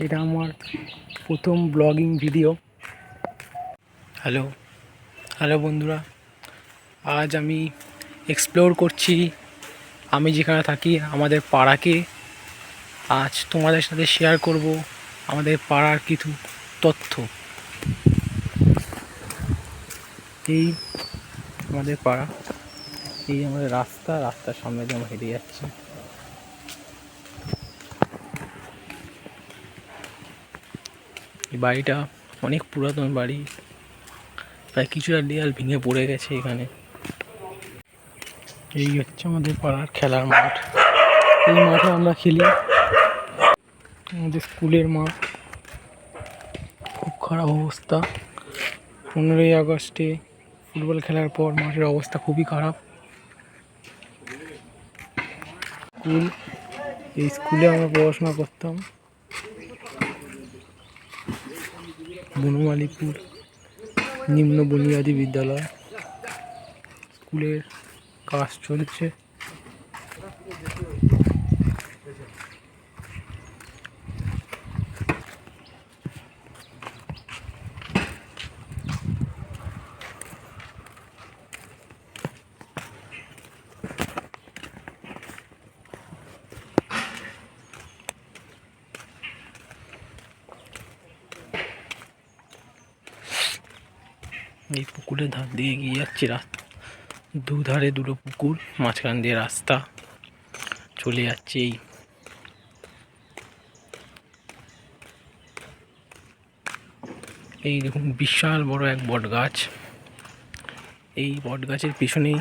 এটা আমার প্রথম ব্লগিং ভিডিও। হ্যালো হ্যালো বন্ধুরা, আজ আমি এক্সপ্লোর করছি আমি যেখানে থাকি আমাদের পাড়াকে। আজ তোমাদের সাথে শেয়ার করব আমাদের পাড়ার কিছু তথ্য। এই আমাদের পাড়া, এই আমাদের রাস্তার সামনে দিয়ে আমরা হেঁটে যাচ্ছি। এই বাড়িটা অনেক পুরাতন বাড়ি, প্রায় কিছুটা দেয়াল ভেঙে পড়ে গেছে এখানে। এই হচ্ছে আমাদের পাড়ার খেলার মাঠ। এই মাঠে আমরা খেলি, আমাদের স্কুলের মাঠ। খুব খারাপ অবস্থা। 15ই আগস্টে ফুটবল খেলার পর মাঠের অবস্থা খুবই খারাপ। এই স্কুলে আমরা পড়াশোনা করতাম, বনমালীপুর নিম্ন বুনিয়াদী বিদ্যালয়। স্কুলের কাজ চলছে। এই পুকুরের ধার দিয়ে এগিয়ে যাচ্ছে, দুধারে দুটো পুকুর, মাঝখান দিয়ে রাস্তা চলে যাচ্ছে। এই দেখুন বিশাল বড় এক বট গাছ। এই বট গাছের পিছনেই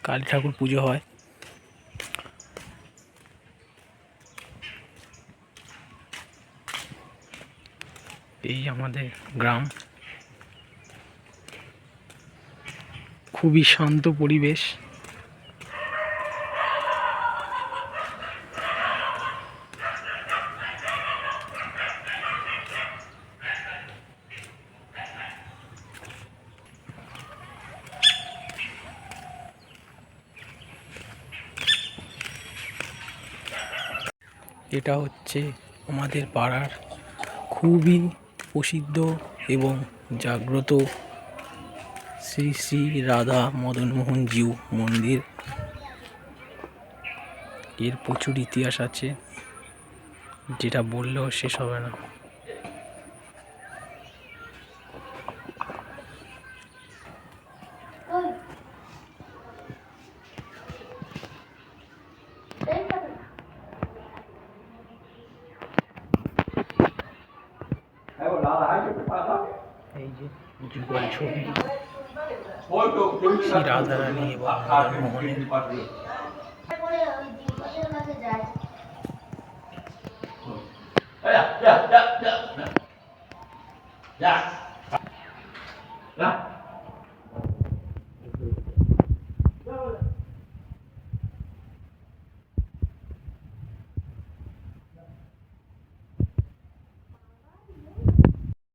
কালী ঠাকুর পুজো হয়। এই আমাদের গ্রাম, খুবই শান্ত পরিবেশ। এটা হচ্ছে আমাদের পাড়ার খুবই প্রসিদ্ধ এবং জাগ্রত শ্রী শ্রী রাধা মদনমোহন জিউ মন্দির। এর প্রচুর ইতিহাস আছে, যেটা বললেও শেষ হবে না। এই যে যুগল ছবি, শ্রী রাধারানী এবং মদনমোহনের। Yeah.